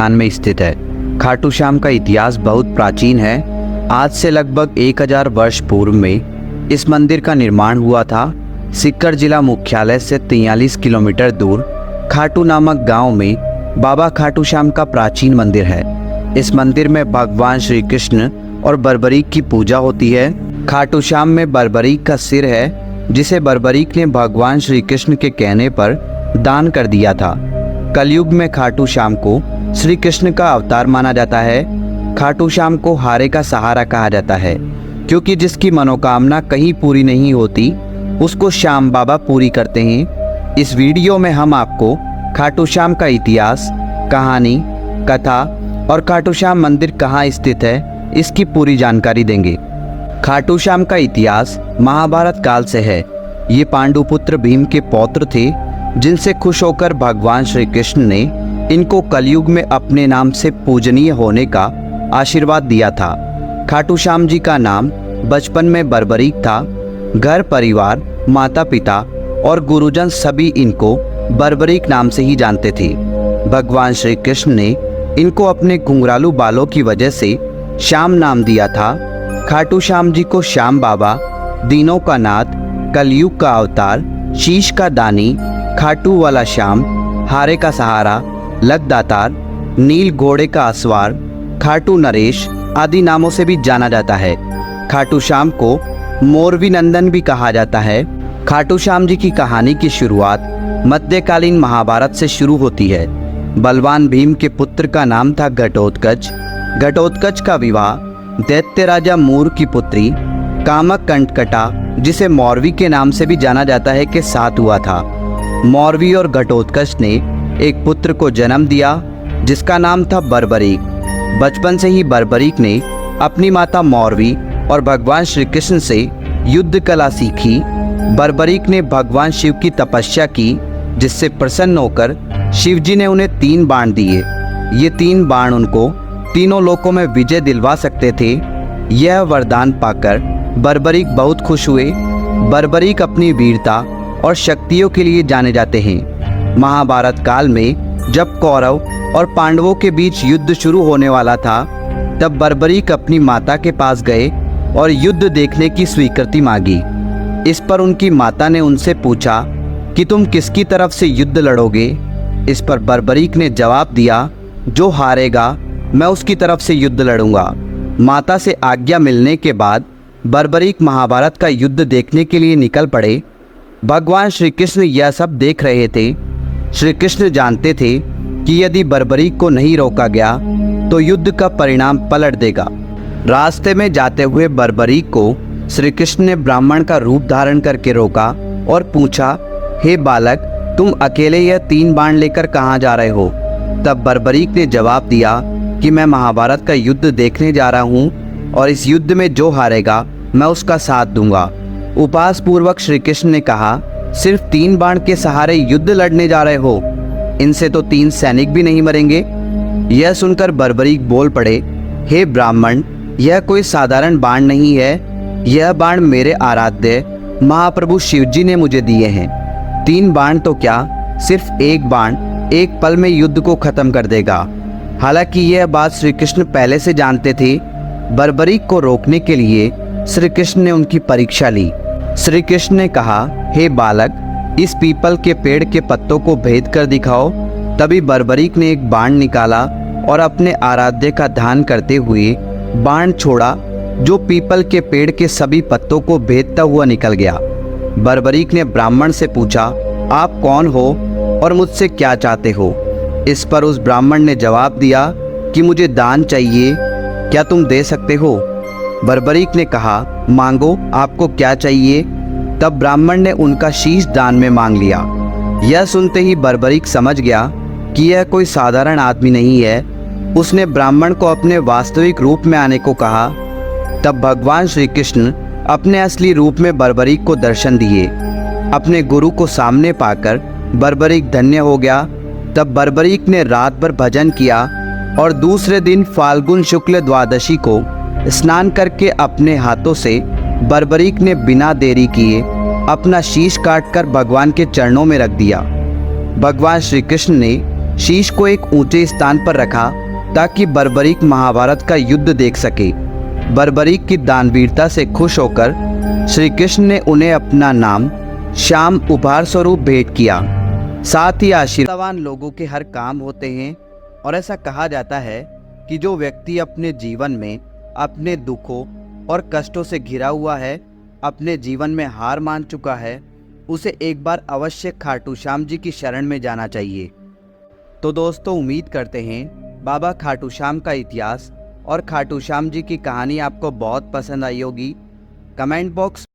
राजस्थान में स्थित है। खाटू श्याम का इतिहास बहुत प्राचीन है। आज से लगभग 1000 वर्ष पूर्व में इस मंदिर का निर्माण हुआ था। सीकर जिला मुख्यालय से 43 किलोमीटर दूर खाटू नामक गांव में बाबा खाटू श्याम का प्राचीन मंदिर है। इस मंदिर में भगवान श्री कृष्ण और बर्बरीक की पूजा होती है। खाटू श्याम में बर्बरीक का सिर है, जिसे बर्बरीक ने भगवान श्री कृष्ण के कहने पर दान कर दिया था। कलयुग में खाटू श्याम को श्री कृष्ण का अवतार माना जाता है। खाटू श्याम को हारे का सहारा कहा जाता है, क्योंकि जिसकी मनोकामना कहीं पूरी नहीं होती उसको श्याम बाबा पूरी करते हैं। इस वीडियो में हम आपको खाटू श्याम का इतिहास, कहानी, कथा और खाटू श्याम मंदिर कहाँ स्थित है, इसकी पूरी जानकारी देंगे। खाटू श्याम का इतिहास महाभारत काल से है। ये पांडुपुत्र भीम के पौत्र थे, जिनसे खुश होकर भगवान श्री कृष्ण ने इनको कलयुग में अपने नाम से पूजनीय होने का आशीर्वाद दिया था। खाटू श्याम जी का नाम बचपन में बर्बरीक था। घर परिवार, माता पिता और गुरुजन सभी इनको बर्बरीक नाम से ही जानते थे। भगवान श्री कृष्ण ने इनको अपने घुंघरालू बालों की वजह से श्याम नाम दिया था। खाटू श्याम जी को श्याम बाबा, दीनों का नाथ, कलयुग का अवतार, शीश का दानी, खाटू वाला श्याम, हारे का सहारा, लकदातार, नील घोड़े का असवार, खाटू नरेश आदि नामों से भी जाना जाता है। खाटू श्याम को मोरवी नंदन भी कहा जाता है। खाटू श्याम जी की कहानी की शुरुआत मध्यकालीन महाभारत से शुरू होती है। बलवान भीम के पुत्र का नाम था घटोत्कच। घटोत्कच का विवाह दैत्य राजा मूर की पुत्री कामक कंटकटा, जिसे मौरवी के नाम से भी जाना जाता है, के साथ हुआ था। मौरवी और घटोत्कच ने एक पुत्र को जन्म दिया, जिसका नाम था बर्बरीक। बचपन से ही बर्बरीक ने अपनी माता मौरवी और भगवान श्री कृष्ण से युद्ध कला सीखी। बर्बरीक ने भगवान शिव की तपस्या की, जिससे प्रसन्न होकर शिव जी ने उन्हें 3 बाण दिए। ये 3 बाण उनको तीनों लोकों में विजय दिलवा सकते थे। यह वरदान पाकर बर्बरीक बहुत खुश हुए। बर्बरीक अपनी वीरता और शक्तियों के लिए जाने जाते हैं। महाभारत काल में जब कौरव और पांडवों के बीच युद्ध शुरू होने वाला था, तब बर्बरीक अपनी माता के पास गए और युद्ध देखने की स्वीकृति मांगी। इस पर उनकी माता ने उनसे पूछा कि तुम किसकी तरफ से युद्ध लड़ोगे। इस पर बर्बरीक ने जवाब दिया, जो हारेगा मैं उसकी तरफ से युद्ध लड़ूंगा। माता से आज्ञा मिलने के बाद बर्बरीक महाभारत का युद्ध देखने के लिए निकल पड़े। भगवान श्री कृष्ण यह सब देख रहे थे। श्री कृष्ण जानते थे कि यदि बर्बरीक को नहीं रोका गया तो युद्ध का परिणाम पलट देगा। रास्ते में जाते हुए बर्बरीक को श्री कृष्ण ने ब्राह्मण का रूप धारण करके रोका और पूछा, हे बालक, तुम अकेले यह 3 बाण लेकर कहाँ जा रहे हो? तब बर्बरीक ने जवाब दिया कि मैं महाभारत का युद्ध देखने जा रहा हूँ और इस युद्ध में जो हारेगा मैं उसका साथ दूंगा। उपहास पूर्वक श्री कृष्ण ने कहा, सिर्फ 3 बाण के सहारे युद्ध लड़ने जा रहे हो? इनसे तो 3 सैनिक भी नहीं मरेंगे। यह सुनकर बर्बरीक बोल पड़े, हे ब्राह्मण, यह कोई साधारण बाण नहीं है। यह बाण मेरे आराध्य महाप्रभु शिवजी ने मुझे दिए हैं। 3 बाण तो क्या, सिर्फ 1 बाण एक पल में युद्ध को खत्म कर देगा। हालांकि यह बात श्री कृष्ण पहले से जानते थे। बर्बरीक को रोकने के लिए श्री कृष्ण ने उनकी परीक्षा ली। श्री कृष्ण ने कहा, हे बालक, इस पीपल के पेड़ के पत्तों को भेद कर दिखाओ। तभी बर्बरीक ने एक बाण निकाला और अपने आराध्य का ध्यान करते हुए बाण छोड़ा, जो पीपल के पेड़ के सभी पत्तों को भेदता हुआ निकल गया। बर्बरीक ने ब्राह्मण से पूछा, आप कौन हो और मुझसे क्या चाहते हो? इस पर उस ब्राह्मण ने जवाब दिया कि मुझे दान चाहिए, क्या तुम दे सकते हो? बर्बरीक ने कहा, मांगो, आपको क्या चाहिए? तब ब्राह्मण ने उनका शीश दान में मांग लिया। यह सुनते ही बर्बरीक समझ गया कि यह कोई साधारण आदमी नहीं है। उसने ब्राह्मण को अपने वास्तविक रूप में आने को कहा। तब भगवान श्री कृष्ण अपने असली रूप में बर्बरीक को दर्शन दिए। अपने गुरु को सामने पाकर बर्बरीक धन्य हो गया। तब बर्बरीक ने रात भर भजन किया और दूसरे दिन फाल्गुन शुक्ल द्वादशी को स्नान करके अपने हाथों से बर्बरीक ने बिना देरी किए अपना शीश काटकर भगवान के चरणों में रख दिया। भगवान श्री कृष्ण ने शीश को एक ऊंचे स्थान पर रखा ताकि बर्बरीक महाभारत का युद्ध देख सके। बर्बरीक की दानवीरता से खुश होकर श्री कृष्ण ने उन्हें अपना नाम श्याम उपहार स्वरूप भेंट किया। साथ ही आशीर्वादवान लोगों के हर काम होते हैं और ऐसा कहा जाता है कि जो व्यक्ति अपने जीवन में अपने दुखों और कष्टों से घिरा हुआ है, अपने जीवन में हार मान चुका है, उसे एक बार अवश्य खाटू श्याम जी की शरण में जाना चाहिए। तो दोस्तों, उम्मीद करते हैं बाबा खाटू श्याम का इतिहास और खाटू श्याम जी की कहानी आपको बहुत पसंद आई होगी। Comment box